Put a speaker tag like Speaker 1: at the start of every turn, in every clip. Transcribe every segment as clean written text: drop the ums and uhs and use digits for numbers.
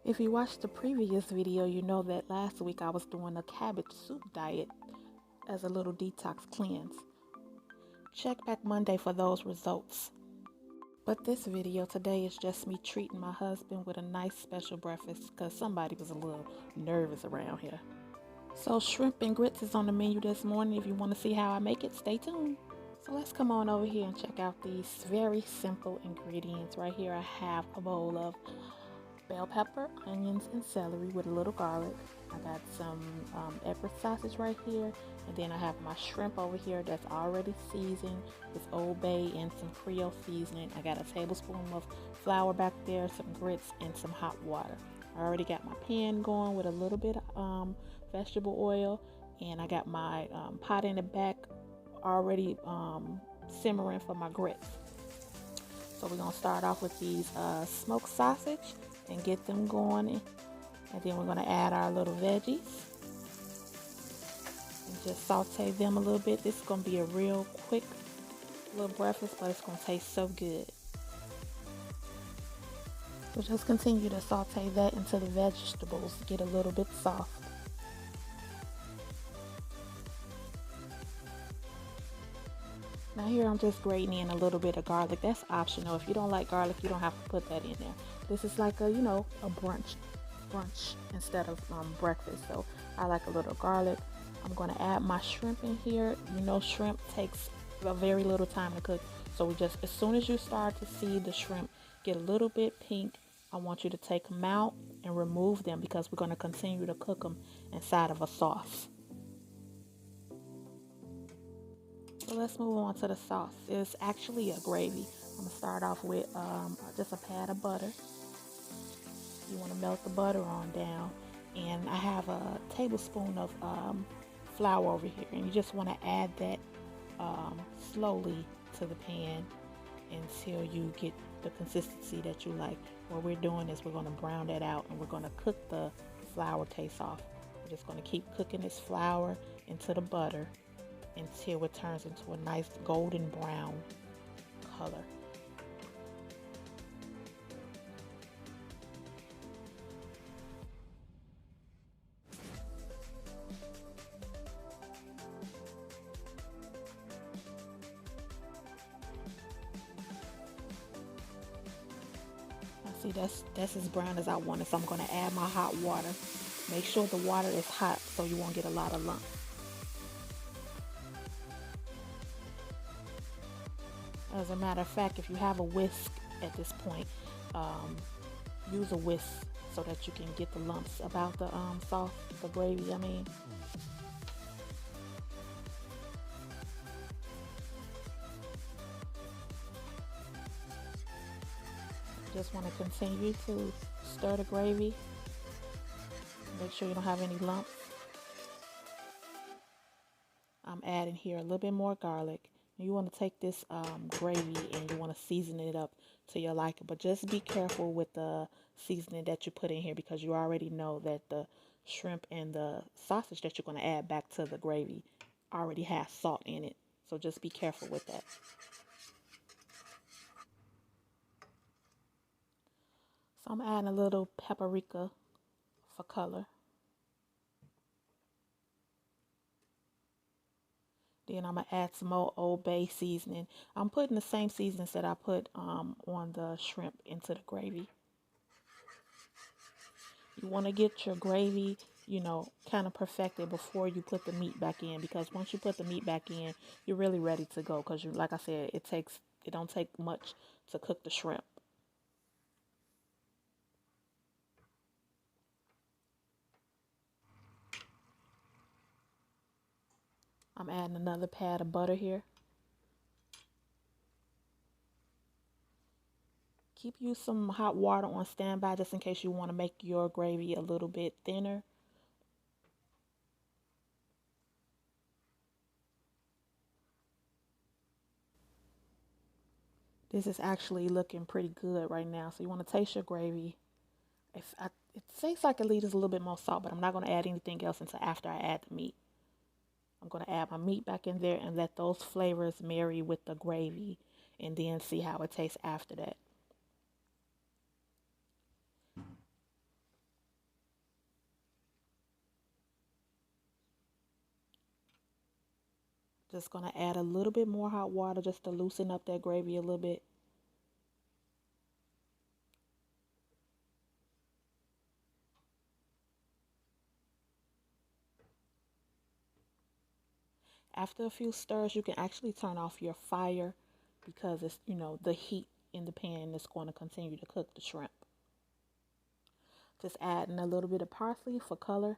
Speaker 1: If you watched the previous video, you know that last week I was doing a cabbage soup diet as a little detox cleanse. Check back Monday for those results. But this video today is just me treating my husband with a nice special breakfast because somebody was a little nervous around here. So shrimp and grits is on the menu this morning. If you want to see how I make it, stay tuned. So let's come on over here and check out these very simple ingredients. Right here I have a bowl of bell pepper, onions, and celery with a little garlic. I got some Epworth sausage right here, and then I have my shrimp over here that's already seasoned with Old Bay and some Creole seasoning. I got a tablespoon of flour back there, some grits, and some hot water. I already got my pan going with a little bit of vegetable oil, and I got my pot in the back already simmering for my grits. So we're gonna start off with these smoked sausage and get them going, and then we're gonna add our little veggies and just saute them a little bit. This is gonna be a real quick little breakfast, but it's gonna taste so good. So just continue to saute that until the vegetables get a little bit soft. Now here I'm just grating in a little bit of garlic. That's optional. If you don't like garlic, you don't have to put that in there. This is like a, a brunch instead of breakfast. So I like a little garlic. I'm going to add my shrimp in here. Shrimp takes a very little time to cook. So we just, as soon as you start to see the shrimp get a little bit pink, I want you to take them out and remove them because we're going to continue to cook them inside of a sauce. So let's move on to the sauce. It's actually a gravy. I'm going to start off with just a pat of butter. You want to melt the butter on down. And I have a tablespoon of flour over here. And you just want to add that slowly to the pan until you get the consistency that you like. What we're doing is we're going to brown that out and we're going to cook the flour taste off. We're just going to keep cooking this flour into the butter until it turns into a nice golden brown color. See, that's as brown as I want it, so I'm going to add my hot water. Make sure the water is hot so you won't get a lot of lumps. As a matter of fact, if you have a whisk at this point, use a whisk so that you can get the lumps about the sauce, the gravy, I mean. Just want to continue to stir the gravy. Make sure you don't have any lumps. I'm adding here a little bit more garlic. You want to take this gravy and you want to season it up to your liking, but just be careful with the seasoning that you put in here because you already know that the shrimp and the sausage that you're going to add back to the gravy already has salt in it. So just be careful with that. So I'm adding a little paprika for color. Then I'm going to add some more Old Bay seasoning. I'm putting the same seasonings that I put on the shrimp into the gravy. You want to get your gravy, kind of perfected before you put the meat back in. Because once you put the meat back in, you're really ready to go. Because, like I said, it don't take much to cook the shrimp. I'm adding another pat of butter here. Keep you some hot water on standby just in case you want to make your gravy a little bit thinner. This is actually looking pretty good right now. So you want to taste your gravy. It tastes like it needs a little bit more salt, but I'm not going to add anything else until after I add the meat. I'm going to add my meat back in there and let those flavors marry with the gravy and then see how it tastes after that. Just gonna add a little bit more hot water just to loosen up that gravy a little bit. After a few stirs, you can actually turn off your fire because it's, the heat in the pan is going to continue to cook the shrimp. Just adding a little bit of parsley for color.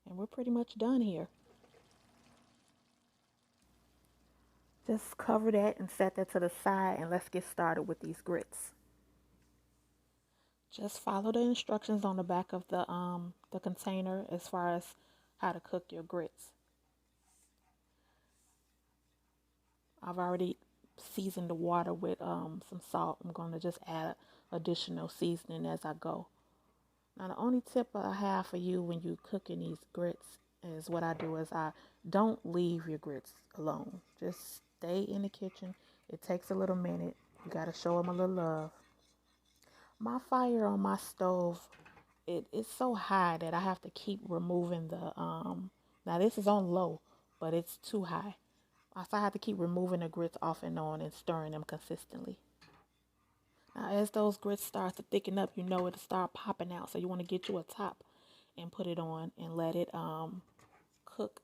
Speaker 1: And we're pretty much done here. Just cover that and set that to the side, and let's get started with these grits. Just follow the instructions on the back of the container as far as how to cook your grits. I've already seasoned the water with some salt. I'm going to just add additional seasoning as I go. Now the only tip I have for you when you cooking these grits is what I do is I don't leave your grits alone. Just stay in the kitchen. It takes a little minute. You got to show them a little love. My fire on my stove, it's so high that I have to keep removing the now this is on low, but it's too high. So I have to keep removing the grits off and on and stirring them consistently. Now as those grits start to thicken up, it'll start popping out. So you want to get you a top and put it on and let it cook.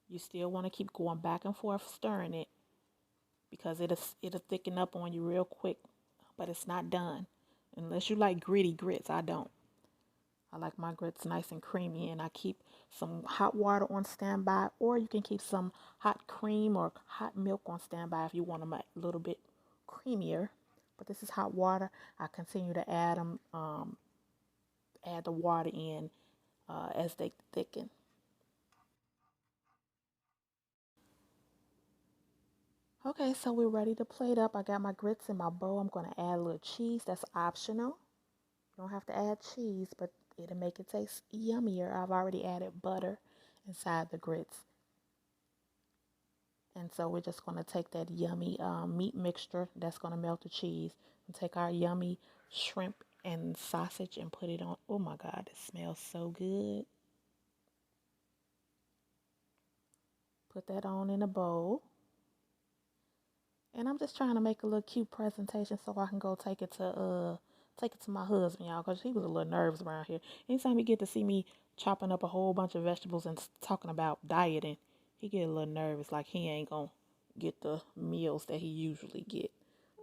Speaker 1: You still want to keep going back and forth stirring it because it'll thicken up on you real quick, but it's not done. Unless you like gritty grits, I don't. I like my grits nice and creamy, and I keep some hot water on standby, or you can keep some hot cream or hot milk on standby if you want them a little bit creamier. But this is hot water. I continue to add the water in as they thicken. Okay, so we're ready to plate up. I got my grits in my bowl. I'm going to add a little cheese. That's optional. You don't have to add cheese, but it'll make it taste yummier. I've already added butter inside the grits. And so we're just going to take that yummy meat mixture that's going to melt the cheese and take our yummy shrimp and sausage and put it on. Oh my God, it smells so good. Put that on in a bowl. And I'm just trying to make a little cute presentation so I can go take it to my husband, y'all, because he was a little nervous around here. Anytime he get to see me chopping up a whole bunch of vegetables and talking about dieting, he get a little nervous, like he ain't gonna get the meals that he usually get.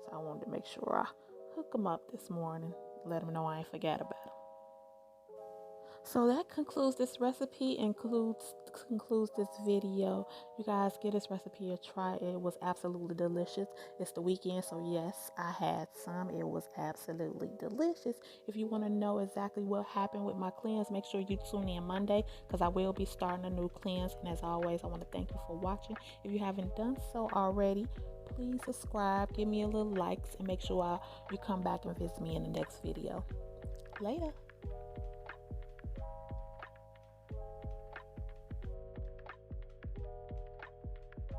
Speaker 1: So I wanted to make sure I hook him up this morning, let him know I ain't forgot about him. So that concludes this recipe, concludes this video. You guys give this recipe a try. It was absolutely delicious. It's the weekend, so yes, I had some. It was absolutely delicious. If you want to know exactly what happened with my cleanse, make sure you tune in Monday because I will be starting a new cleanse. And as always, I want to thank you for watching. If you haven't done so already, please subscribe, give me a little likes, and make sure you come back and visit me in the next video. Later.